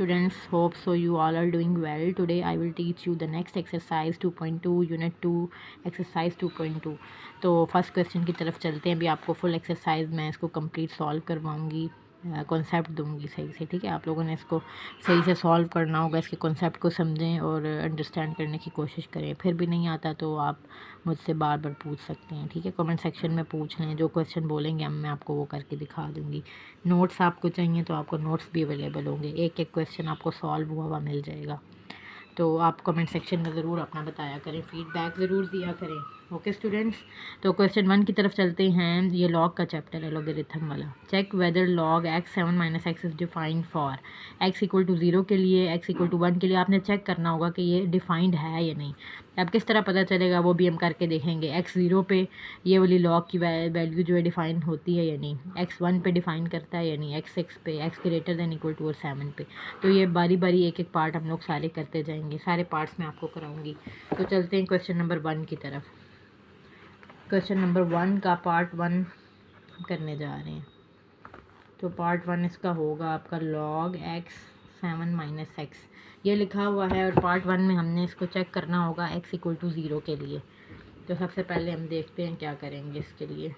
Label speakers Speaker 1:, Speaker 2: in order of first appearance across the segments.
Speaker 1: students, hope so you all are doing well. Today I will teach you the next exercise 2.2 unit 2 exercise 2.2. तो first question की तरफ चलते हैं। अभी आपको फुल एक्सरसाइज मैं इसको कंप्लीट सॉल्व करवाऊंगी, कॉन्सेप्ट दूंगी सही से। ठीक है, आप लोगों ने इसको सही से सॉल्व करना होगा, इसके कॉन्सेप्ट को समझें और अंडरस्टैंड करने की कोशिश करें। फिर भी नहीं आता तो आप मुझसे बार बार पूछ सकते हैं। ठीक है, कमेंट सेक्शन में पूछ लें, जो क्वेश्चन बोलेंगे मैं आपको वो करके दिखा दूँगी। नोट्स आपको चाहिए तो आपको नोट्स भी अवेलेबल होंगे, एक एक क्वेश्चन आपको सॉल्व हुआ हुआ मिल जाएगा। तो आप कमेंट सेक्शन में ज़रूर अपना बताया करें, फीडबैक ज़रूर दिया करें। ओके स्टूडेंट्स, तो क्वेश्चन 1 की तरफ चलते हैं। ये लॉग का चैप्टर है, लॉगरिथम वाला। Check whether log x 7 minus x is defined for x equal to 0 के लिए, x इक्वल टू 1 के लिए आपने चेक करना होगा कि ये डिफाइंड है या नहीं। अब किस तरह पता चलेगा वो भी हम करके देखेंगे। x 0 पे ये वाली लॉग की वैल्यू जो है डिफ़ाइन होती है या नहीं, x 1 पे डिफ़ाइन करता है या नहीं, x 6 पे, x greater than equal to और 7 पे। तो ये बारी बारी एक एक पार्ट हम लोग सारे करते जाएंगे, सारे पार्ट्स मैं आपको कराऊंगी। तो चलते हैं क्वेश्चन नंबर 1 की तरफ। क्वेश्चन नंबर 1 का पार्ट 1 करने जा रहे हैं। तो पार्ट 1 इसका होगा आपका लॉग x 7 माइनस एक्स, ये लिखा हुआ है। और पार्ट 1 में हमने इसको चेक करना होगा x इक्वल टू 0 के लिए। तो सबसे पहले हम देखते हैं क्या करेंगे इसके लिए।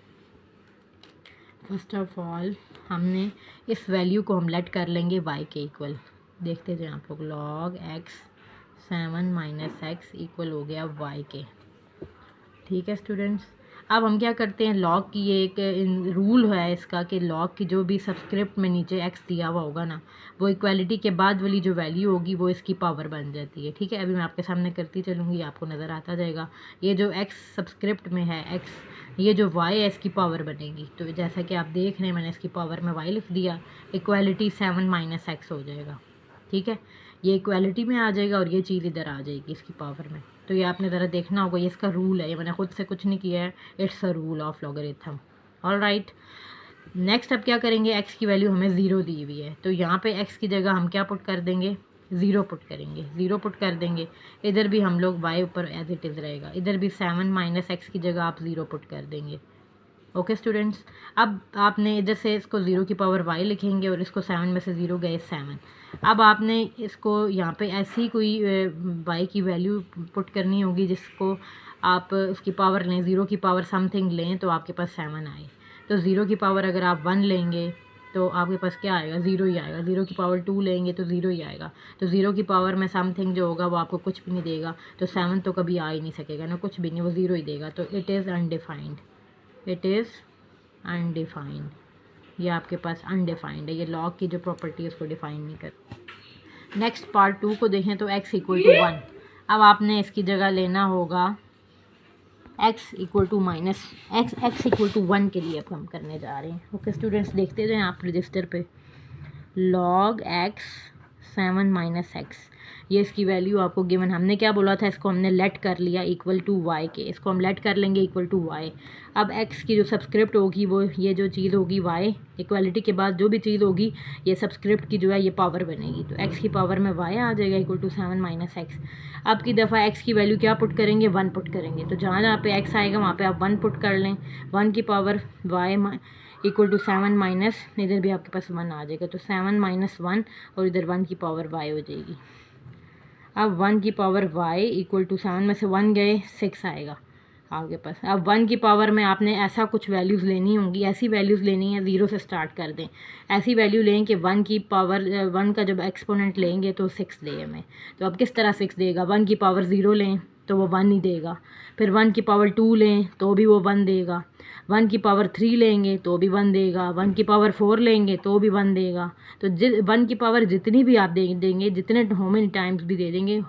Speaker 1: फर्स्ट ऑफ ऑल हमने इस वैल्यू को हम लेट कर लेंगे y के इक्वल। देखते जाएं आप लोग, log x 7 minus x equal हो गया y के। ठीक है स्टूडेंट्स, अब हम क्या करते हैं, लॉग की ये एक रूल है इसका कि लॉग की जो भी सबस्क्रिप्ट में नीचे x दिया हुआ होगा ना, वो इक्वालिटी के बाद वाली जो वैल्यू होगी वो इसकी पावर बन जाती है। ठीक है, अभी मैं आपके सामने करती चलूँगी, आपको नज़र आता जाएगा। ये जो x सबस्क्रिप्ट में है x, ये जो y है इसकी पावर बनेगी। तो जैसा कि आप देख रहे हैं, मैंने इसकी पावर में y लिख दिया, इक्वालिटी 7 माइनस एक्स हो जाएगा। ठीक है, ये इक्वालिटी में आ जाएगा और ये चीज़ इधर आ जाएगी इसकी पावर में। तो ये आपने ज़रा देखना होगा, ये इसका रूल है, ये मैंने खुद से कुछ नहीं किया है, it's a rule of logarithm. Alright, next अब क्या करेंगे, x की वैल्यू हमें 0 दी हुई है, तो यहाँ पे x की जगह हम क्या पुट कर देंगे, 0 पुट करेंगे, 0 पुट कर देंगे। इधर भी हम लोग y ऊपर एज इट इज़ रहेगा, इधर भी 7 माइनस एक्स की जगह आप 0 पुट कर देंगे। ओके स्टूडेंट्स, अब आपने इधर से इसको 0 की पावर y लिखेंगे और इसको 7 में से 0 गए 7। अब आपने इसको यहाँ पे ऐसी कोई y की वैल्यू पुट करनी होगी जिसको आप उसकी पावर लें, 0 की पावर समथिंग लें तो आपके पास 7 आए। तो 0 की पावर अगर आप 1 लेंगे तो आपके पास क्या आएगा, 0 ही आएगा। 0 की पावर 2 लेंगे तो 0 ही आएगा। तो 0 की पावर में समथिंग जो होगा वो आपको कुछ भी नहीं देगा, तो 7 तो कभी आ ही नहीं सकेगा ना, कुछ भी नहीं, वो 0 ही देगा। तो it is undefined, it is undefined. ये आपके पास अनडिफाइंड है, ये लॉग की जो प्रॉपर्टी है उसको डिफाइन नहीं कर। नेक्स्ट पार्ट 2 को देखें तो x इक्वल टू 1। अब आपने इसकी जगह लेना होगा x equal to minus x equal to 1 के लिए अब हम करने जा रहे हैं। ओके स्टूडेंट्स, देखते जाएं आप रजिस्टर पे, लॉग x 7 माइनस एक्स, ये इसकी वैल्यू आपको गिवन, हमने क्या बोला था, इसको हमने लेट कर लिया इक्वल टू y के, इसको हम लेट कर लेंगे इक्वल टू y। अब x की जो सबस्क्रिप्ट होगी वो ये जो चीज़ होगी y, इक्वालिटी के बाद जो भी चीज़ होगी ये सबस्क्रिप्ट की जो है ये पावर बनेगी। तो x की पावर में y आ जाएगा इक्वल टू 7 माइनस एक्स। अब की दफ़ा x की वैल्यू क्या पुट करेंगे, 1 पुट करेंगे। तो जहाँ जहाँ पे x आएगा वहाँ पे आप 1 पुट कर लें, 1 की power y equal to 7 minus, इधर भी आपके पास 1 आ जाएगा, तो 7 माइनस 1 और इधर 1 की पावर y हो जाएगी। अब 1 की पावर y इक्वल टू 7 में से 1 गए 6 आएगा आपके पास। अब 1 की पावर में आपने ऐसा कुछ वैल्यूज़ लेनी होंगी, ऐसी वैल्यूज़ लेनी है, 0 से स्टार्ट कर दें, ऐसी वैल्यू लें कि 1 की पावर 1 का जब एक्सपोनेंट लेंगे तो 6 दे हमें। तो अब किस तरह 6 देगा, 1 की पावर 0 लें तो वो 1 ही देगा, फिर 1 की पावर 2 लें तो भी वो 1 देगा, 1 की पावर 3 लेंगे तो भी 1 देगा, 1 की पावर 4 लेंगे तो भी 1 देगा। तो 1 की पावर जितनी भी आप देंगे, जितने मेनी टाइम्स भी दे देंगे,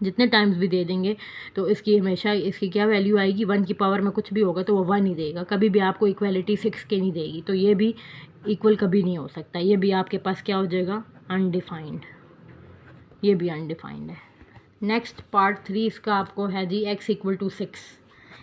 Speaker 1: जितने टाइम्स भी दे देंगे, तो इसकी हमेशा इसकी क्या वैल्यू आएगी, 1 की पावर में कुछ भी होगा तो वो 1 ही देगा, कभी भी आपको इक्वलिटी 6 के नहीं देगी। तो ये भी इक्वल कभी नहीं हो सकता, ये भी आपके पास क्या हो जाएगा, अनडिफाइंड, ये भी अनडिफाइंड है। नेक्स्ट पार्ट 3 इसका आपको है जी x इक्वल टू 6।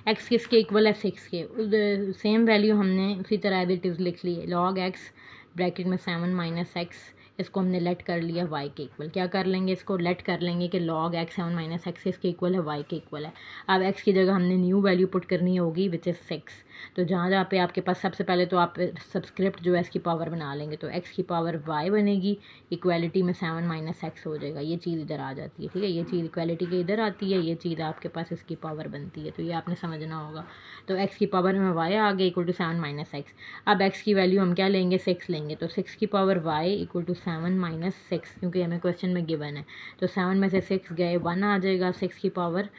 Speaker 1: x किसके इक्वल है, 6 के। सेम वैल्यू हमने उसी तरह एज इट इज़ लिख ली है, लॉग x ब्रैकेट में 7 माइनस एक्स इसको हमने लेट कर लिया y के इक्वल। क्या कर लेंगे, इसको लेट कर लेंगे कि log x 7 माइनस एक्स इसके इक्वल है, y के इक्वल है। अब x की जगह हमने न्यू वैल्यू पुट करनी होगी विच इज़ 6। तो जहाँ जहाँ पे आपके पास सबसे पहले तो आप सब्सक्रिप्ट जो है इसकी पावर बना लेंगे, तो x की पावर y बनेगी, इक्वालिटी में 7 माइनस एक्स हो जाएगा। ये चीज़ इधर आ जाती है, ठीक है, ये चीज़ इक्वालिटी के इधर आती है, ये चीज़ आपके पास इसकी पावर बनती है, तो ये आपने समझना होगा। तो x की पावर में y आ गया इक्वल टू 7 माइनस एक्स। अब x की वैल्यू हम क्या लेंगे, 6 लेंगे, तो 6 की power y equal to 7 minus 6, क्योंकि हमें क्वेश्चन में गिवन है। तो 7 में से 6 गए, 1 आ जाएगा 6 की पावर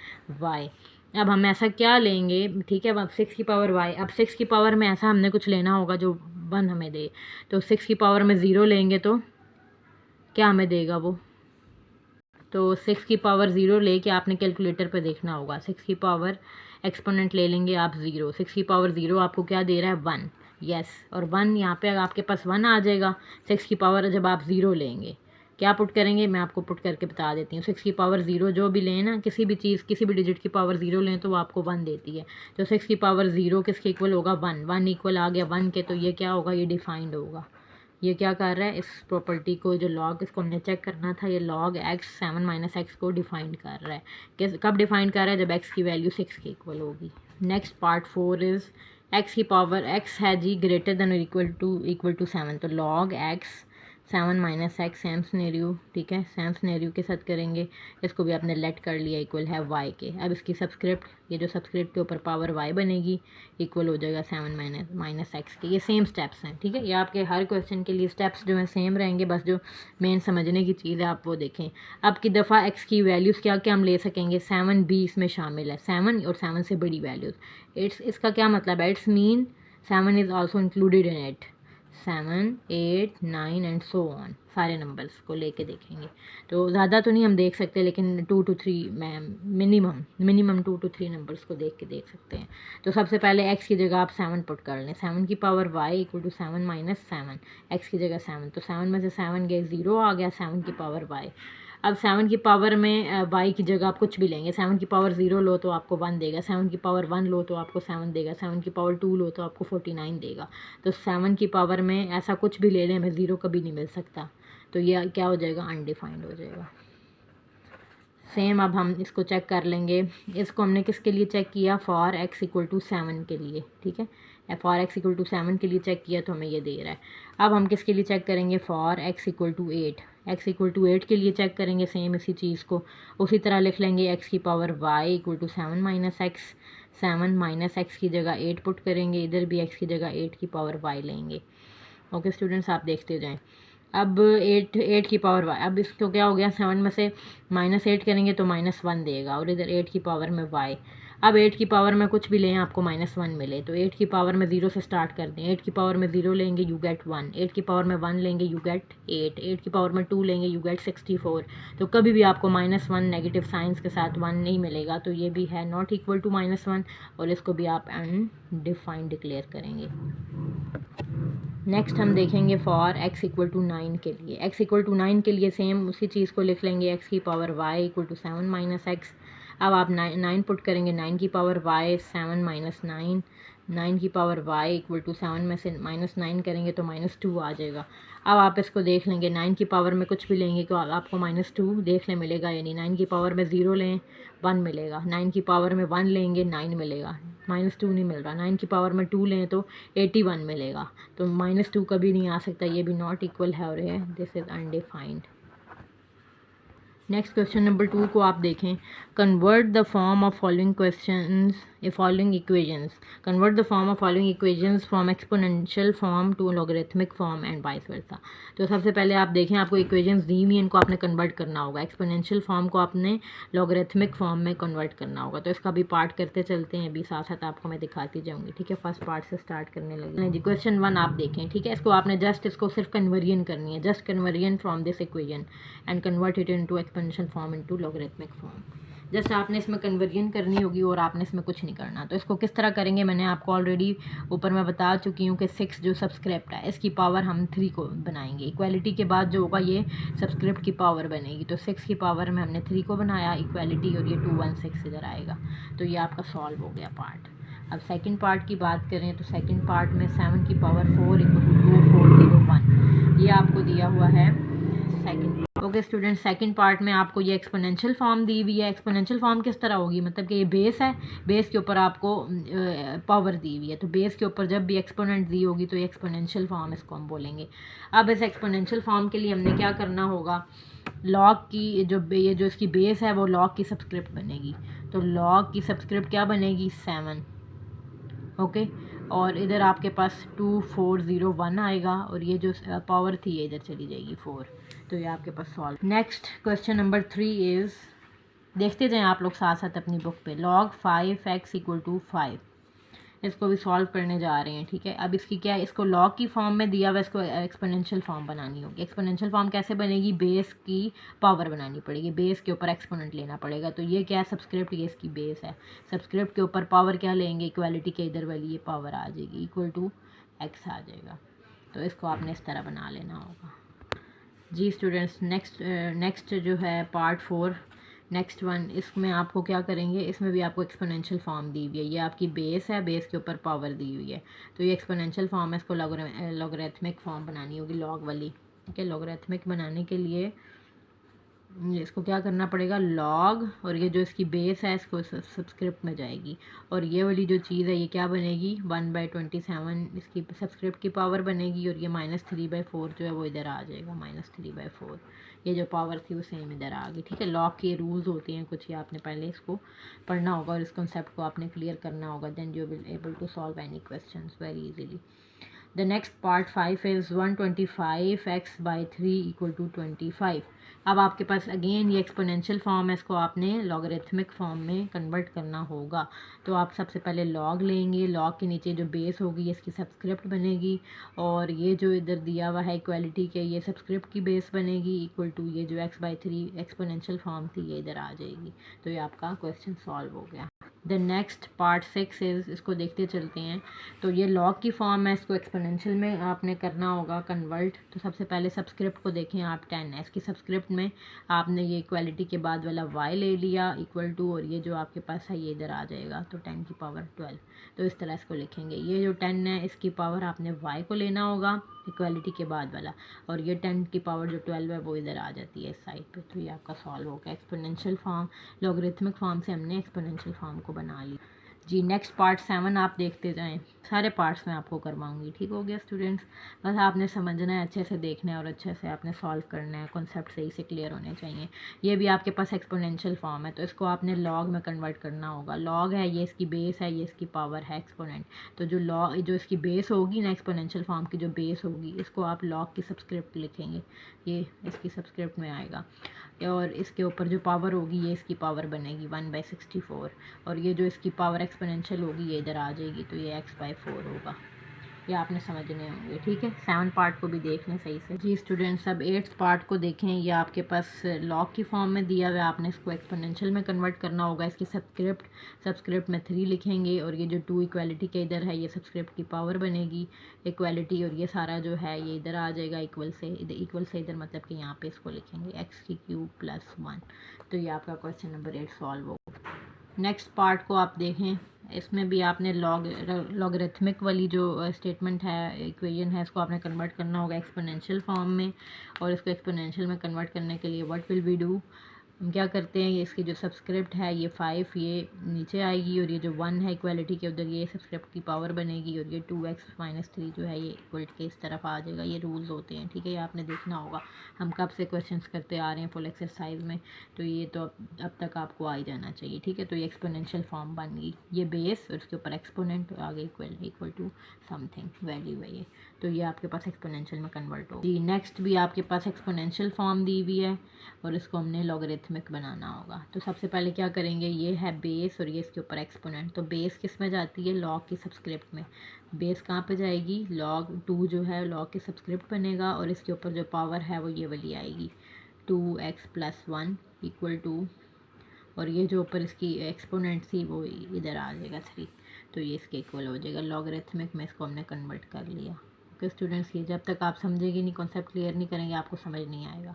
Speaker 1: y। अब हम ऐसा क्या लेंगे, ठीक है, अब 6 की पावर y, अब 6 की पावर में ऐसा हमने कुछ लेना होगा जो 1 हमें दे। तो 6 की पावर में 0 लेंगे तो क्या हमें देगा वो, तो 6 की पावर 0 लेके आपने कैलकुलेटर पे देखना होगा। 6 की पावर एक्सपोनेंट ले लेंगे आप 0, 6 की पावर 0 आपको क्या दे रहा है, 1। यस, और 1 यहाँ पे आपके पास 1 आ जाएगा 6 की पावर जब आप 0 लेंगे। क्या पुट करेंगे, मैं आपको पुट करके बता देती हूँ। 6 की पावर 0 जो भी लें ना, किसी भी चीज़ किसी भी डिजिट की पावर 0 लें तो वो आपको 1 देती है। तो 6 की पावर 0 किसके इक्वल होगा, 1। 1 इक्वल आ गया 1 के, तो ये क्या होगा, ये डिफाइंड होगा। ये क्या कर रहा है, इस प्रॉपर्टी को जो लॉग, इसको हमने चेक करना था, ये लॉग x 7 माइनस एक्स को डिफाइन कर रहा है। किस कब डिफाइन कर रहा है, जब x की वैल्यू 6 के इक्वल होगी। नेक्स्ट पार्ट 4 इज़ x की पावर x है जी ग्रेटर देन और इक्वल टू 7, तो log x 7 minus x, same scenario, ठीक है, सेम स्नेरियो के साथ करेंगे। इसको भी आपने लेट कर लिया, इक्वल है y के। अब इसकी सब्सक्रिप्ट, ये जो सब्सक्रिप्ट के ऊपर पावर y बनेगी, इक्वल हो जाएगा 7 माइनस एक्स के। ये सेम स्टेप्स हैं, ठीक है, ये आपके हर क्वेश्चन के लिए स्टेप्स जो हैं सेम रहेंगे, बस जो मेन समझने की चीज़ है आप वो देखें। अब की दफ़ा x की वैल्यूज़ क्या क्या हम ले सकेंगे, 7 भी इसमें शामिल है, 7 और 7 से बड़ी वैल्यूज़। इसका क्या मतलब है, it's mean 7 is also included in it. 7, 8, 9 and so on, सारे नंबर्स को लेके देखेंगे। तो ज़्यादा तो नहीं हम देख सकते, लेकिन 2 to 3 मिनिमम 2 to 3 नंबर्स को देख के देख सकते हैं। तो सबसे पहले x की जगह आप 7 पुट कर लें। 7 की power y equal to 7 minus 7, x की जगह 7, तो 7 में से 7 गए, 0 आ गया 7 की पावर y। अब 7 की पावर में y की जगह आप कुछ भी लेंगे। 7 की पावर 0 लो तो आपको 1 देगा, 7 की पावर 1 लो तो आपको 7 देगा, 7 की पावर 2 लो तो आपको 49 देगा। तो 7 की पावर में ऐसा कुछ भी ले लें, हमें 0 कभी नहीं मिल सकता, तो ये क्या हो जाएगा, अनडिफाइंड हो जाएगा। सेम अब हम इसको चेक कर लेंगे। इसको हमने किसके लिए चेक किया, फॉर x इक्वल टू 7 के लिए, ठीक है, फॉर x इक्वल टू 7 के लिए चेक किया तो हमें ये दे रहा है। अब हम किसके लिए चेक करेंगे, for x equal to 8, x equal to 8 के लिए चेक करेंगे। सेम इसी चीज़ को उसी तरह लिख लेंगे, x की power y equal to 7 minus x, 7 minus x की जगह 8 पुट करेंगे, इधर भी x की जगह 8 की पावर y लेंगे। ओके स्टूडेंट्स, आप देखते जाएँ। अब 8 की पावर y, अब इसको क्या हो गया, 7 में से -8 करेंगे तो -1 देगा, और इधर 8 की पावर में y। अब 8 की पावर में कुछ भी लें आपको -1 मिले, तो 8 की पावर में 0 से स्टार्ट कर दें। 8 की पावर में 0 लेंगे, यू गेट 1। 8 की पावर में 1 लेंगे, यू गेट 8। 8 की पावर में 2 लेंगे, यू गेट 64। तो कभी भी आपको -1 नेगेटिव साइंस के साथ 1 नहीं मिलेगा, तो ये भी है नॉट इक्वल टू -1, और इसको भी आप अनडिफाइंड डिक्लेयर करेंगे। नेक्स्ट हम देखेंगे फॉर x इक्वल टू 9 के लिए। x इक्वल टू 9 के लिए सेम उसी चीज़ को लिख लेंगे, x की power y equal to 7 minus x. अब आप 9 पुट करेंगे, 9 की पावर y 7 माइनस 9, 9 की पावर y इक्वल टू 7 में से -9 करेंगे तो -2 आ जाएगा। अब आप इसको देख लेंगे, 9 की पावर में कुछ भी लेंगे तो आपको -2 देख ले मिलेगा, यानी 9 की पावर में 0 लें 1 मिलेगा, 9 की पावर में 1 लेंगे 9 मिलेगा, -2 नहीं मिल रहा। 9 की पावर में 2 लें तो 81 मिलेगा, तो -2 कभी नहीं आ सकता, ये भी नॉट इक्वल है और ये this is undefined. Next question number 2 को आप देखें, convert the form of following questions following equations, convert the form of following equations from exponential form to logarithmic form and vice versa. तो सबसे पहले आप देखें, आपको इक्वेशंस दी हुई, इनको आपने कन्वर्ट करना होगा, एक्सपोनेंशियल फॉर्म को आपने लॉगरिथमिक फॉर्म में कन्वर्ट करना होगा। तो इसका भी पार्ट करते चलते हैं, अभी साथ साथ आपको मैं दिखाती जाऊँगी, ठीक है। फर्स्ट पार्ट से स्टार्ट करने लगे जी। क्वेश्चन 1 आप देखें, ठीक है, इसको आपने जस्ट इसको सिर्फ कन्वर्जन करनी है, just conversion from this equation and convert it into exponential form into logarithmic form. Just आपने इसमें कन्वर्जन करनी होगी और आपने इसमें कुछ नहीं करना। तो इसको किस तरह करेंगे, मैंने आपको ऑलरेडी ऊपर मैं बता चुकी हूँ कि 6 जो सब्सक्रिप्ट है इसकी पावर हम 3 को बनाएंगे, इक्वालिटी के बाद जो होगा ये सब्सक्रिप्ट की पावर बनेगी। तो 6 की पावर में हमने 3 को बनाया इक्वालिटी, और ये 216 इधर आएगा। तो ये आपका सॉल्व हो गया पार्ट। अब सेकंड पार्ट की बात करें तो सेकंड पार्ट में 7 की पावर 4 इक्वल टू 240 1, ये आपको दिया हुआ है second. Okay student, second part में आपको ये एक्सपोनेंशियल फॉर्म दी हुई है। एक्सपोनेंशियल फॉर्म किस तरह होगी, मतलब कि ये बेस है, बेस के ऊपर आपको पावर दी हुई है, तो बेस के ऊपर जब भी एक्सपोनेंट दी होगी तो ये एक्सपोनेंशियल फॉर्म इसको हम बोलेंगे। अब इस एक्सपोनेंशियल फॉर्म के लिए हमने क्या करना होगा, लॉग की ये जो इसकी बेस है वो लॉग की सबस्क्रिप्ट बनेगी, तो लॉग की सबस्क्रिप्ट क्या बनेगी 7। ओके, और इधर आपके पास 2401 आएगा, और ये जो पावर थी ये इधर चली जाएगी 4, तो ये आपके पास solve. Next question number 3 is, देखते जाएं आप लोग साथ साथ अपनी बुक पे। log 5x = 5, इसको भी सॉल्व करने जा रहे हैं, ठीक है। अब इसकी क्या है, इसको लॉग की फॉर्म में दिया हुआ, इसको एक्सपोनेंशियल फॉर्म बनानी होगी। एक्सपोनेंशियल फॉर्म कैसे बनेगी, बेस की पावर बनानी पड़ेगी, बेस के ऊपर एक्सपोनेंट लेना पड़ेगा। तो ये क्या है, सबस्क्रिप्ट, ये इसकी बेस है, सबस्क्रिप्ट के ऊपर पावर क्या लेंगे, इक्वालिटी के इधर वाली ये पावर आ जाएगी, = x आ जाएगा। तो इसको आपने इस तरह बना लेना होगा जी स्टूडेंट्स। नेक्स्ट जो है पार्ट 4, नेक्स्ट वन, इसमें आपको क्या करेंगे, इसमें भी आपको एक्सपोनेंशियल फॉर्म दी हुई है, ये आपकी बेस है, बेस के ऊपर पावर दी हुई है, तो ये एक्सपोनेंशियल फॉर्म है, इसको लॉगरिथमिक फॉर्म बनानी होगी, लॉग वाली, ठीक है। लॉगरिथमिक बनाने के लिए इसको क्या करना पड़ेगा, लॉग, और ये जो इसकी बेस है इसको सबस्क्रिप्ट में जाएगी, और ये वाली जो चीज़ है ये क्या बनेगी, 1/27 इसकी सबस्क्रिप्ट की पावर बनेगी, और ये -3/4 जो है वो इधर आ जाएगा, -3/4, ये जो पावर थी वो सेम इधर आ गई, ठीक है। लॉग के रूल्स होते हैं कुछ, ये आपने पहले इसको पढ़ना होगा और इस कॉन्सेप्ट को आपने क्लियर करना होगा, then you will able to solve any question very easily. The next part 5 is 125x/3 = 25। अब आपके पास अगेन ये एक्सपोनेंशियल फॉर्म है, इसको आपने लॉगरिथमिक फॉर्म में कन्वर्ट करना होगा। तो आप सबसे पहले लॉग लेंगे, लॉग के नीचे जो बेस होगी इसकी सबस्क्रिप्ट बनेगी, और ये जो इधर दिया हुआ है इक्वालिटी के, ये सबस्क्रिप्ट की बेस बनेगी, = ये जो x/3 एक्सपोनेंशियल फॉर्म थी ये इधर आ जाएगी। तो ये आपका क्वेश्चन सॉल्व हो गया। द नेक्स्ट पार्ट 6 इज़, इसको देखते चलते हैं। तो ये लॉग की फॉर्म है, इसको एक्सपोनेंशियल में आपने करना होगा कन्वर्ट। तो सबसे पहले सबस्क्रिप्ट को देखें आप, 10 है, इसकी सबस्क्रिप्ट में आपने ये इक्वालिटी के बाद वाला y ले लिया, = और ये जो आपके पास है ये इधर आ जाएगा, तो 10 की पावर 12, तो इस तरह इसको लिखेंगे। ये जो 10 है इसकी पावर आपने y को लेना होगा, इक्वालिटी के बाद वाला, और ये 10 की पावर जो 12 है वो इधर आ जाती है इस साइड पे। तो ये आपका सॉल्व होगा। एक्सपोनेंशियल फॉर्म, लॉगरिथमिक फॉर्म से हमने एक्सपोनेंशियल फॉर्म को बना लिया जी। नेक्स्ट पार्ट 7 आप देखते जाएं, सारे पार्ट्स मैं आपको करवाऊंगी, ठीक हो गया स्टूडेंट्स। बस आपने समझना है, अच्छे से देखना है, और अच्छे से आपने सॉल्व करना है, कॉन्सेप्ट सही से क्लियर होने चाहिए। ये भी आपके पास एक्सपोनेंशियल फॉर्म है, तो इसको आपने लॉग में कन्वर्ट करना होगा। लॉग है, ये इसकी बेस है, ये इसकी पावर है एक्सपोनेंट, तो जो इसकी बेस होगी ना, एक्सपोनेंशियल फॉर्म की जो बेस होगी, इसको आप लॉग की सबस्क्रिप्ट लिखेंगे, ये इसकी सबस्क्रिप्ट में आएगा, और इसके ऊपर जो पावर होगी ये इसकी पावर बनेगी 1/64, और ये जो इसकी पावर एक्सपोनेंशियल होगी ये इधर आ जाएगी, तो ये x/4 होगा। ये आपने समझने होंगे, ठीक है। 7 पार्ट को भी देख लें सही से जी स्टूडेंट्स। अब 8th पार्ट को देखें, ये आपके पास लॉग की फॉर्म में दिया हुआ है, आपने इसको एक्सपोनेंशियल में कन्वर्ट करना होगा। इसकी सबस्क्रिप्ट में 3 लिखेंगे, और ये जो 2 इक्वालिटी के इधर है ये सबस्क्रिप्ट की पावर बनेगी, इक्वालिटी, और ये सारा जो है ये इधर आ जाएगा, इक्वल से इधर, मतलब कि यहाँ पे इसको लिखेंगे x³ + 1। तो ये आपका क्वेश्चन नंबर 8 सॉल्व होगा। नेक्स्ट पार्ट को आप देखें, इसमें भी आपने लॉगरिथमिक वाली जो स्टेटमेंट है, इक्वेशन है, इसको आपने कन्वर्ट करना होगा एक्सपोनेंशियल फॉर्म में, और इसको एक्सपोनेंशियल में कन्वर्ट करने के लिए व्हाट विल वी डू, हम क्या करते हैं, ये इसकी जो सबस्क्रिप्ट है ये 5 ये नीचे आएगी, और ये जो 1 है इक्वालिटी के उधर, ये सबस्क्रिप्ट की पावर बनेगी, और ये 2x - 3 जो है ये इक्वल के इस तरफ आ जाएगा। ये रूल्स होते हैं, ठीक है, ये आपने देखना होगा। हम कब से क्वेश्चंस करते आ रहे हैं फुल एक्सरसाइज में, तो ये तो अब तक आपको आ ही जाना चाहिए, ठीक है। तो ये एक्सपोनेंशियल फॉर्म बन गई, ये बेस और उसके ऊपर एक्सपोनेंट, आगे इक्वल टू समथिंग वैल्यू है ये, तो ये आपके पास एक्सपोनेंशियल में कन्वर्ट हो जी। नेक्स्ट भी आपके पास एक्सपोनेंशियल फॉर्म दी हुई है, और इसको हमने लॉगरिथमिक बनाना होगा। तो सबसे पहले क्या करेंगे, ये है बेस, और ये इसके ऊपर एक्सपोनेंट। तो बेस किस में जाती है, लॉग की सबस्क्रिप्ट में। बेस कहाँ पे जाएगी, log 2 जो है लॉग की सबस्क्रिप्ट बनेगा, और इसके ऊपर जो पावर है वो ये वाली आएगी, 2x + 1 = और ये जो ऊपर इसकी एक्सपोनेंट थी वो इधर आ जाएगा 3, तो ये इसके इक्वल हो जाएगा। लॉगरिथमिक में इसको हमने कन्वर्ट कर लिया। ओके स्टूडेंट्स, ये जब तक आप समझेंगे नहीं, कॉन्सेप्ट क्लियर नहीं करेंगे, आपको समझ नहीं आएगा।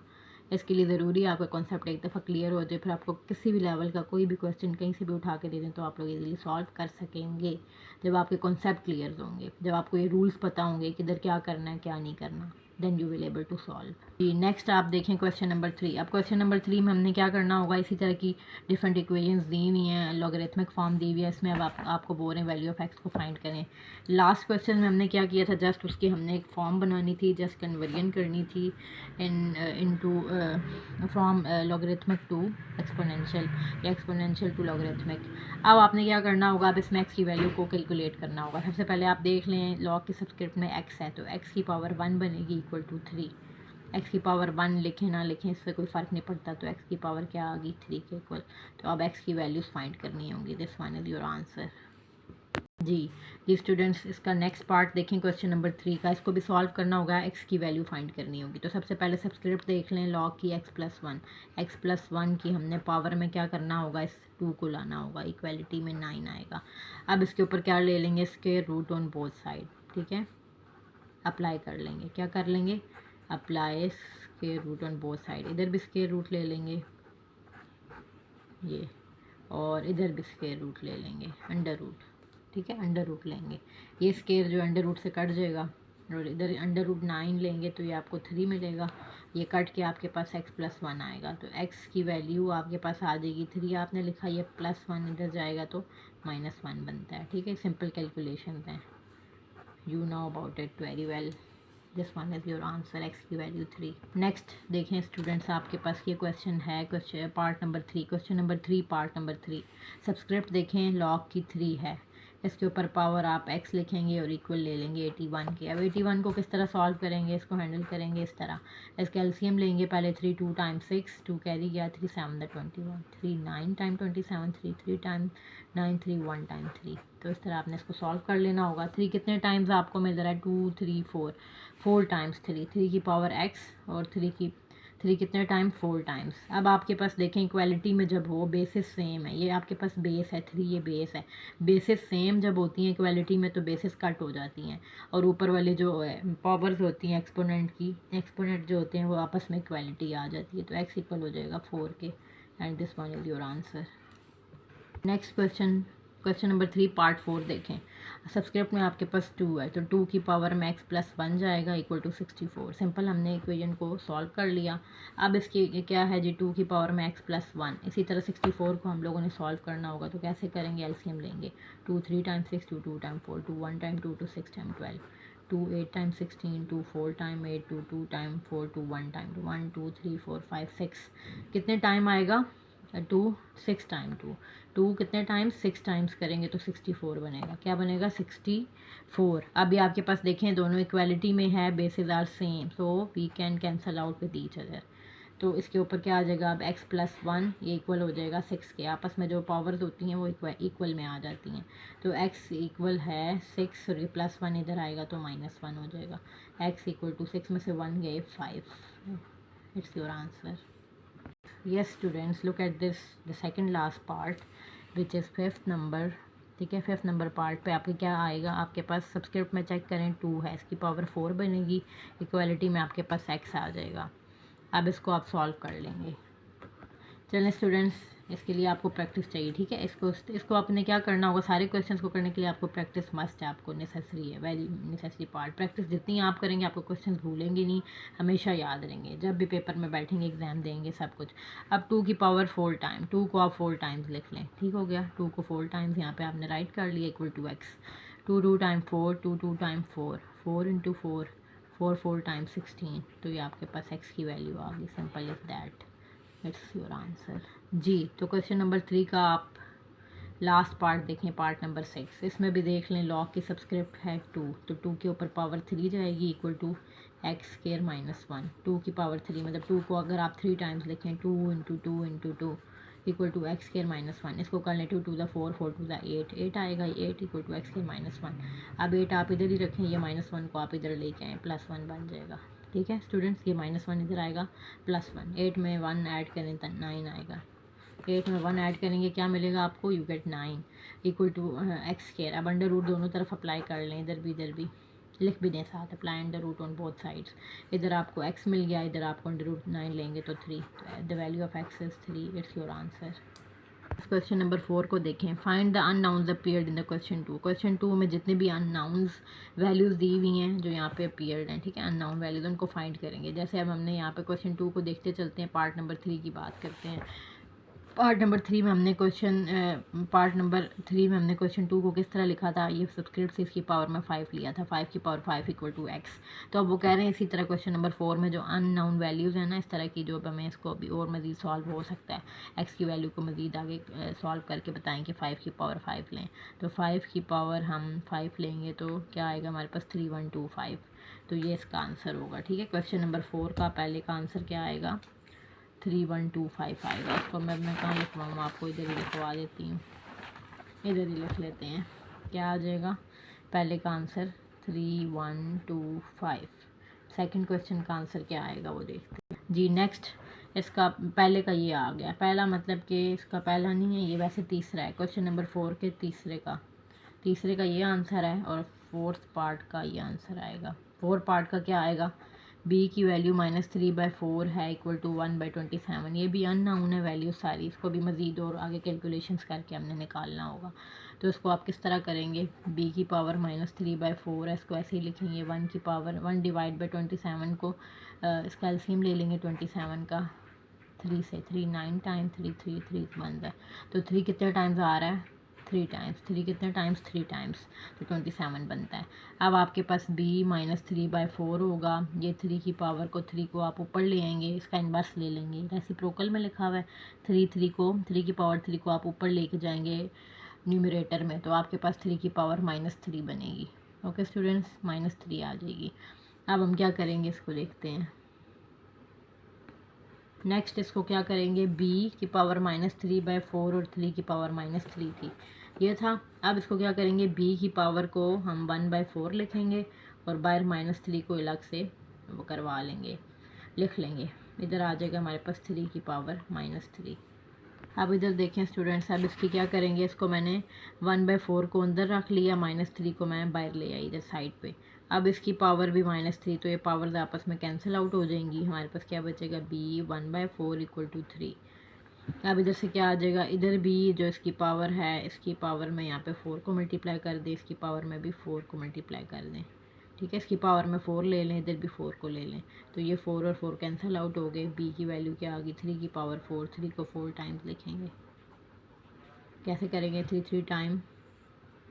Speaker 1: इसके लिए ज़रूरी है आपका कॉन्सेप्ट एक दफ़ा क्लियर हो जाए, फिर आपको किसी भी लेवल का कोई भी क्वेश्चन कहीं से भी उठा के दे दें तो आप लोग इजीली सॉल्व कर सकेंगे जब आपके कॉन्सेप्ट क्लियर होंगे, जब आपको ये रूल्स पता होंगे कि इधर क्या करना है क्या नहीं करना, then you will able to solve. जी नेक्स्ट आप देखें क्वेश्चन नंबर 3। अब क्वेश्चन नंबर 3 में हमने क्या करना होगा, इसी तरह की डिफरेंट इक्वेशंस दी हुई हैं, लॉगरिथमिक फॉर्म दी हुई है, इसमें अब आपको बोल रहे हैं वैल्यू ऑफ एक्स को फाइंड करें। लास्ट क्वेश्चन में हमने क्या किया था, जस्ट उसकी हमने एक फॉर्म बनानी थी, जस्ट कन्वर्जन करनी थी into from logarithmic to exponential या एक्सपोनेंशियल टू लॉगरिथमिक। अब आपने क्या करना होगा, अब इसमें एक्स की वैल्यू को कैलकुलेट करना होगा। सबसे पहले आप देख लें लॉग के सबस्क्रिप्ट में एक्स है तो एक्स की पावर 1 बनेगी इक्वल टू 3। एक्स की पावर 1 लिखें ना लिखें इससे कोई फ़र्क नहीं पड़ता, तो एक्स की पावर क्या आ गई 3 के इक्वल। तो अब एक्स की वैल्यूज़ फाइंड करनी होंगी। This one is your answer. जी स्टूडेंट्स, इसका नेक्स्ट पार्ट देखें क्वेश्चन नंबर 3 का। इसको भी सॉल्व करना होगा, एक्स की वैल्यू फाइंड करनी होगी। तो सबसे पहले सबस्क्रिप्ट देख लें लॉग की एक्स प्लस वन की हमने पावर में क्या करना होगा, इस 2 को लाना होगा, इक्वलिटी में 9 आएगा। अब इसके ऊपर क्या ले लेंगे, square root on both side, ठीक है, अप्लाई कर लेंगे। क्या कर लेंगे, apply square root on both side. इधर भी स्क्वायर रूट ले लेंगे ये, और इधर भी स्क्वायर रूट ले लेंगे, अंडर रूट, ठीक है, अंडर रूट लेंगे। ये स्क्वायर जो अंडर रूट से कट जाएगा और इधर अंडर रूट 9 लेंगे तो ये आपको 3 मिलेगा। ये कट के आपके पास x प्लस 1 आएगा, तो x की वैल्यू आपके पास आ जाएगी 3 आपने लिखा, ये प्लस 1 इधर जाएगा तो -1 बनता है, ठीक है। सिंपल कैलकुलेशन है, you know about it very well. This one is your answer, x की वैल्यू 3। नेक्स्ट देखें स्टूडेंट्स, आपके पास ये क्वेश्चन है, question part number 3, question number 3 part number 3। Subscript देखें लॉग की 3 है, इसके ऊपर पावर आप x लिखेंगे और इक्वल ले लेंगे 81 के। अब 81 को किस तरह सॉल्व करेंगे, इसको हैंडल करेंगे इस तरह, इसका एलसीएम लेंगे पहले। 3 2 टाइम 6, 2 कैरी गया, 3 7 21, 3 9 टाइम 27, 3 3 टाइम 9, 3 1 टाइम 3। तो इस तरह आपने इसको सॉल्व कर लेना होगा। 3 कितने टाइम्स आपको मिल रहा है, 2 3 4, 4 टाइम्स 3 की पावर x, और 3 कितने टाइम, 4 टाइम्स। अब आपके पास देखें इक्वालिटी में जब हो, बेसिस सेम है, ये आपके पास बेस है 3, ये बेस है, बेसिस सेम जब होती हैं इक्वालिटी में तो बेसिस कट हो जाती हैं, और ऊपर वाली जो पावर्स होती हैं एक्सपोनेंट की, एक्सपोनेंट जो होते हैं वो आपस में इक्वालिटी आ जाती है। तो x इक्वल हो जाएगा 4 के, and this one is your answer. Next question, question number 3 part 4 देखें। सबस्क्रिप्ट में आपके पास 2 है तो 2 की पावर में x प्लस 1 जाएगा इक्वल टू 64। सिंपल हमने इक्वेशन को सॉल्व कर लिया। अब इसकी क्या है जी, 2 की पावर में x प्लस 1। इसी तरह 64 को हम लोगों ने सॉल्व करना होगा, तो कैसे करेंगे, एलसीएम लेंगे। 2 3 time 6, 2 2 time 4, 2 1 time 2, 2 6 time 12, 2 8 time 16, 2 4 time 8, 2 2 time 4, 2 1 time 2, 1 2 3 4 5 6। कितने टाइम आएगा, 2 6 टाइम 2 कितने टाइम्स, 6 टाइम्स करेंगे तो 64 बनेगा। क्या बनेगा, 64। अभी आपके पास देखें दोनों इक्वालिटी में है, basis are same, so we can cancel out with each other. तो इसके ऊपर क्या आ जाएगा, अब x प्लस 1 ये इक्वल हो जाएगा 6 के। आपस में जो पावर्स होती हैं वो इक्वल में आ जाती हैं, तो x इक्वल है 6 और प्लस 1 इधर आएगा तो -1 हो जाएगा। x इक्वल टू 6 में से 1 गए 5। It's your answer. yes students, look at this, the second last part which is 5th number, ठीक है। 5th नंबर पार्ट पे आपके क्या आएगा, आपके पास सबस्क्रिप्ट में चेक करें 2 है, इसकी पावर 4 बनेगी, इक्वालिटी में आपके पास x आ जाएगा। अब इसको आप सॉल्व कर लेंगे। चलें स्टूडेंट्स, इसके लिए आपको प्रैक्टिस चाहिए, ठीक है। इसको आपने क्या करना होगा, सारे क्वेश्चंस को करने के लिए आपको प्रैक्टिस मस्ट है, आपको नेसेसरी है, वेरी नेसेसरी पार्ट। प्रैक्टिस जितनी आप करेंगे आपको क्वेश्चंस भूलेंगे नहीं, हमेशा याद रहेंगे, जब भी पेपर में बैठेंगे एग्जाम देंगे सब कुछ। अब 2 की पावर 4 टाइम, 2 को आप 4 टाइम्स लिख लें, ठीक हो गया। 2 को 4 टाइम्स यहाँ पे आपने राइट कर लिया equal to x। 2 2 time 4, 2 2 time 4, 4 into 4, 4 4 time 16, तो ये आपके पास x की वैल्यू आ गई। Simple is that, it's your answer. जी तो क्वेश्चन नंबर 3 का आप लास्ट पार्ट देखें, पार्ट नंबर 6। इसमें भी देख लें लॉग की सबस्क्रिप्ट है 2, तो 2 के ऊपर पावर 3 जाएगी equal to x square minus 1। 2 की पावर 3 मतलब 2 को अगर आप 3 टाइम्स लिखें, 2 into 2 into 2 equal to x square minus 1। इसको कर लें 2 टू द 4, 4 टू द 8, 8 आएगा, 8 equal to x square minus 1। अब 8 आप इधर ही रखें, ये -1 को आप इधर लेके आएँ, +1 बन जाएगा, ठीक है स्टूडेंट्स। ये -1 इधर आएगा, +1, 8 में 1 ऐड करें तो 9 आएगा। 8 में 1 ऐड करेंगे क्या मिलेगा आपको, you get 9 equal to x square. अब अंडर रूट दोनों तरफ अप्लाई कर लें, इधर भी इधर भी, लिख भी दें साथ, apply under root on both sides. इधर आपको x मिल गया, इधर आपको अंडर रूट 9 लेंगे तो 3, the value of x is 3, it's your answer. Question number 4 को देखें। Find the unknowns appeared in the question 2। Question 2 में जितने भी अननाउन्स वैल्यूज़ दी हुई हैं जो यहाँ पे अपीयर्ड हैं, ठीक है, अननाउन वैल्यूज़, उनको फाइंड करेंगे। जैसे अब हमने यहाँ पे क्वेश्चन 2 को देखते चलते हैं, पार्ट नंबर 3 की बात करते हैं। पार्ट नंबर 3 में हमने क्वेश्चन 2 को किस तरह लिखा था, ये सब्सक्रिप्ट से इसकी पावर में 5 लिया था, 5 की पावर 5 इक्वल टू x। तो अब वो कह रहे हैं इसी तरह क्वेश्चन नंबर 4 में जो अननाउन वैल्यूज़ हैं ना, इस तरह की, जो अब हमें इसको अभी और मज़ीद सॉल्व हो सकता है, x की वैल्यू को मज़ीद आगे सॉल्व करके बताएं कि 5 की पावर 5 लें। तो 5 की पावर हम 5 लेंगे तो क्या आएगा हमारे पास, 3125। तो ये इसका आंसर होगा, ठीक है। क्वेश्चन नंबर 4 का पहले का आंसर क्या आएगा, 3125 आएगा। इसको मैं कहाँ लिखवाऊँ, आपको इधर ही लिखवा देती हूँ, इधर ही लिख लेते हैं। क्या आ जाएगा पहले का आंसर 3125। सेकंड क्वेश्चन का आंसर क्या आएगा वो देखते हैं जी। नेक्स्ट, इसका पहले का ये आ गया, पहला मतलब कि इसका पहला नहीं है ये, वैसे तीसरा है। क्वेश्चन नंबर 4 के तीसरे का ये आंसर है, और फोर्थ पार्ट का ये आंसर आएगा। फोर्थ पार्ट का क्या आएगा, b की वैल्यू -3/4 है इक्वल टू 1/27। ये भी अननाउन है वैल्यू सारी, इसको भी मज़ीद और आगे कैलकुलेशंस करके हमने निकालना होगा। तो इसको आप किस तरह करेंगे, b की पावर -3/4 है, इसको ऐसे ही लिखेंगे। 1 की पावर 1 डिवाइड बाई 27 को इसका एलसीएम ले लेंगे 27 का, 3 से 3 9 टाइम 3 3 3 बनता है। तो 3 कितने टाइम्स आ रहा है, 3 टाइम्स। 3 कितने टाइम्स, 3 टाइम्स, तो 27 बनता है। अब आपके पास b -3/4 होगा, ये 3 की पावर को 3 को आप ऊपर ले आएंगे, इसका इन्वर्स ले लेंगे, रेसिप्रोकल में लिखा हुआ है। 3 की पावर 3 को आप ऊपर लेके जाएंगे न्यूमरेटर में, तो आपके पास 3 की पावर -3 बनेगी। ओके स्टूडेंट्स, -3 आ जाएगी। अब हम क्या करेंगे इसको देखते हैं। नेक्स्ट इसको क्या करेंगे, b की पावर -3/4 और 3 की पावर -3 थी, ये था। अब इसको क्या करेंगे, b की पावर को हम 1/4 लिखेंगे और बाहर -3 को अलग से वो करवा लेंगे, लिख लेंगे। इधर आ जाएगा हमारे पास 3 की पावर -3। अब इधर देखें स्टूडेंट्स, अब इसकी क्या करेंगे, इसको मैंने 1/4 को अंदर रख लिया, -3 को मैं बाहर ले आई इधर साइड पे। अब इसकी पावर भी -3, तो ये पावर्स आपस में कैंसिल आउट हो जाएंगी। हमारे पास क्या बचेगा, b 1/4 इक्वल टू 3। अब इधर से क्या आ जाएगा, इधर भी जो इसकी पावर है, इसकी पावर में यहाँ पे 4 को मल्टीप्लाई कर दें, इसकी पावर में भी 4 को मल्टीप्लाई कर दें, ठीक है। इसकी पावर में 4 ले लें, इधर भी 4 को ले लें, तो ये 4 और 4 कैंसिल आउट हो गए। b की वैल्यू क्या आ गई, 3 की पावर 4, 3 को 4 टाइम्स लिखेंगे। कैसे करेंगे, 3 3 time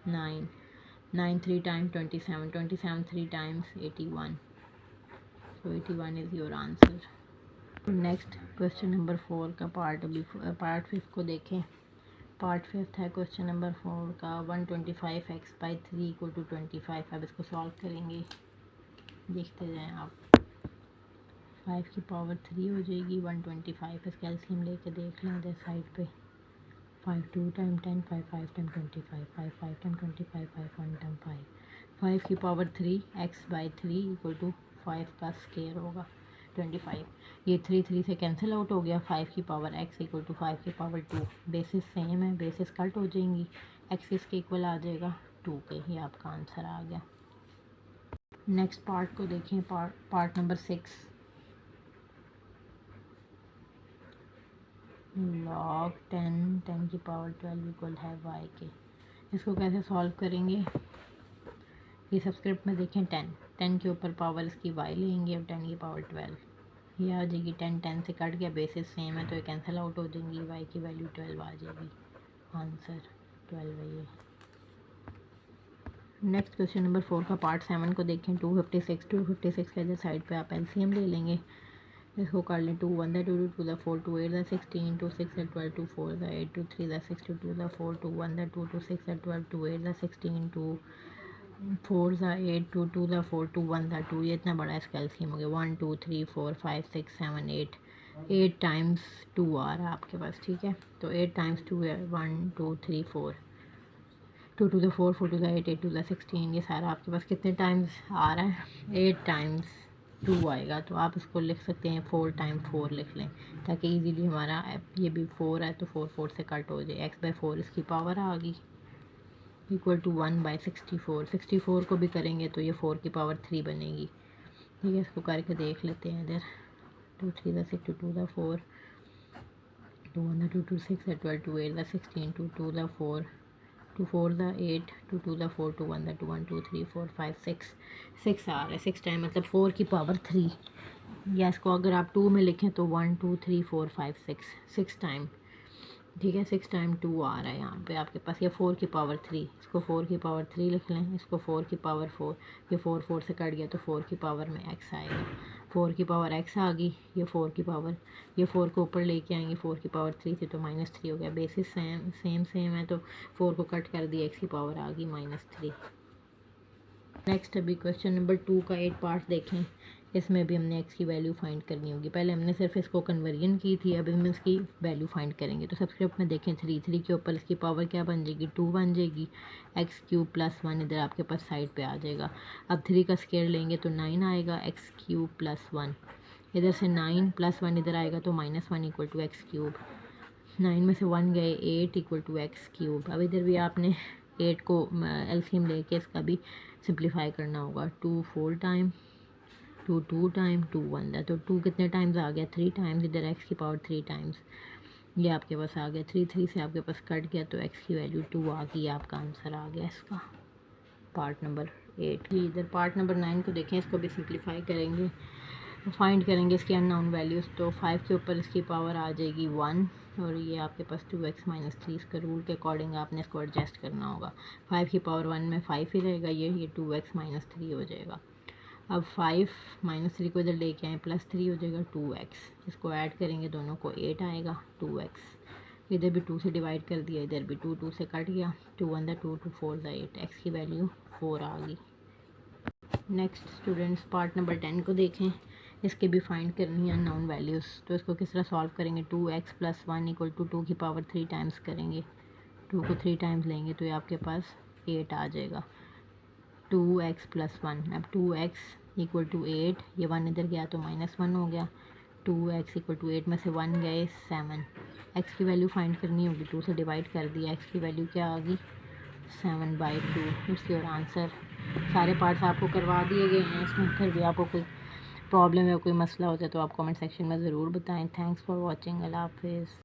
Speaker 1: 9, 9 3 time 27, 27 3 times 81, so 81 is your answer. Next question number 4 का पार्ट 5 को देखें। पार्ट 5 है क्वेश्चन नंबर 4 का, 125x/3 इक्वल टू 25। अब इसको सॉल्व करेंगे, देखते जाएं आप। 5 की पावर 3 हो जाएगी 125, इसका एलसीएम लेके देख लें इधर साइड पे। 5 2 टाइम 10, 5 5 टाइम 25, 5 5 टाइम 25, 5 1 टाइम 5। 5 की पावर 3 x/3 इक्वल टू 5 का स्केयर होगा 25। ये 3 3 से कैंसिल आउट हो गया। 5 की पावर x इक्वल टू 5 की पावर 2। बेसिस सेम है, बेसिस कट हो जाएंगी, x इसके इक्वल आ जाएगा 2 के। ये आपका आंसर आ गया। नेक्स्ट पार्ट को देखें, पार्ट नंबर 6, log 10 की पावर 12 इक्वल है y के। इसको कैसे सॉल्व करेंगे, ये सब्सक्रिप्ट में देखें 10 के ऊपर पावर इसकी y लेंगे, अब 10 की पावर 12, ये आ जाएगी। 10 से कट गया, बेसिस सेम है तो ये कैंसिल आउट हो जाएंगी, y की वैल्यू 12 आ जाएगी, आंसर 12 है ये। नेक्स्ट क्वेश्चन नंबर 4 का पार्ट 7 को देखें। 256 के इधर साइड पे आप एलसीएम ले लेंगे, इसको कर लें। 2 1 2 2 2 4 2 8 16 2 6 12 2 4 8 2 3 6 2 2 4 2 1 2 2 6 12 2 8 16 2 4 8 2 2 4 2 1 2। ये इतना बड़ा इसका एलसीएम हो गया। 1 2 3 4 5 6 7 8 टाइम्स 2 आ रहा है आपके पास, ठीक है। तो 8 टाइम्स 2 है 1 2 3 4, 2 2 4 4 2 8 8 2 16। ये सारा आपके पास कितने टाइम्स आ रहा है, 8 टाइम्स 2 आएगा। तो आप इसको लिख सकते हैं 4 टाइम 4 लिख लें, ताकि इजीली हमारा ये भी 4 है तो 4 4 से कट हो जाए। x/4 इसकी पावर आ गई, इक्वल टू 1/64। 64 को भी करेंगे तो ये 4 की पावर 3 बनेगी। ठीक है, इसको करके देख लेते हैं। इधर 2 3 the 6 2 2 the 4 2 1 the 2 2 6 the 12 2 8 the 16 2 2 the 4 2 4 the 8 2 2 the 4 2 1 the 2 1 2 3 4 5 6 6 आ रहा है 6 टाइम, मतलब 4 की पावर 3। या इसको अगर आप 2 में लिखें तो 1 2 3 4 5 6 6 टाइम। ठीक है, 6 टाइम 2 आ रहा है यहाँ पे आपके पास। ये 4 की पावर 3, इसको 4 की पावर 3 लिख लें, इसको 4 की पावर 4। ये 4 4 से कट गया तो 4 की पावर में x आएगा। 4 की पावर x आ गई। ये 4 की पावर, ये 4 को ऊपर लेके आएंगे। 4 की पावर 3 थी तो -3 हो गया। बेसिस सेम है तो 4 को कट कर दिया, x की पावर आ गई -3। नेक्स्ट अभी क्वेश्चन नंबर 2 का 8 पार्ट देखें। इसमें भी हमने x की वैल्यू फाइंड करनी होगी। पहले हमने सिर्फ इसको कन्वर्जन की थी, अब हम इसकी वैल्यू फाइंड करेंगे। तो सब्सक्रिप्ट में देखें 3 के ऊपर इसकी पावर क्या बन जाएगी, 2 बन जाएगी। x³ + 1 इधर आपके पास साइड पे आ जाएगा। अब 3 का स्क्वायर लेंगे तो 9 आएगा। x³ + 1 इधर से 9 + 1 इधर आएगा तो -1 = x³। 9 में से 1 गए, 8 = x³। अब इधर भी आपने 8 को एलसीएम लेके इसका भी सिंप्लीफाई करना होगा। 2 4 टाइम 2 2 टाइम 2 1 दा, तो 2 कितने टाइम्स आ गया, 3 टाइम्स। इधर x की पावर 3 टाइम्स ये आपके पास आ गया। 3 3 से आपके पास कट गया तो x की वैल्यू 2 आ गई। आपका आंसर आ गया इसका पार्ट नंबर 8। इधर पार्ट नंबर 9 को देखें, इसको भी सिंप्लीफाई करेंगे, फाइंड करेंगे इसकी अननोन वैल्यूज़। तो 5 के ऊपर इसकी पावर आ जाएगी 1 और ये आपके पास 2x - 3। इसका रूल के अकॉर्डिंग आपने इसको एडजस्ट करना होगा। 5 की पावर 1 में 5 ही रहेगा, ये 2x - 3 हो जाएगा। अब 5 - 3 को इधर लेके आए, +3 हो जाएगा 2x। इसको ऐड करेंगे दोनों को, 8 आएगा 2x। इधर भी 2 से डिवाइड कर दिया, इधर भी 2 2 से कट गया। 2 1 दा 2 2 4 दा 8, x की वैल्यू 4 आ गई। नेक्स्ट स्टूडेंट्स पार्ट नंबर 10 को देखें। इसके भी फाइंड करनी है अननोन वैल्यूज़। तो इसको किस तरह सॉल्व करेंगे, 2x + 1 = 2 की पावर 3 टाइम्स करेंगे। 2 को 3 टाइम्स लेंगे तो ये आपके पास 8 आ जाएगा। 2x + 1, अब 2x = 8, ये 1 इधर गया तो -1 हो गया। 2x = 8 में से 1 गए 7। x की वैल्यू फाइंड करनी होगी, 2 से डिवाइड कर दिया, x की वैल्यू क्या आ गई 7/2। It's your answer. सारे पार्ट्स आपको करवा दिए गए हैं इसमें। फिर भी आपको कोई प्रॉब्लम या कोई मसला हो जाए तो आप कमेंट सेक्शन में ज़रूर बताएं। Thanks for watching. अल्लाह हाफिज़।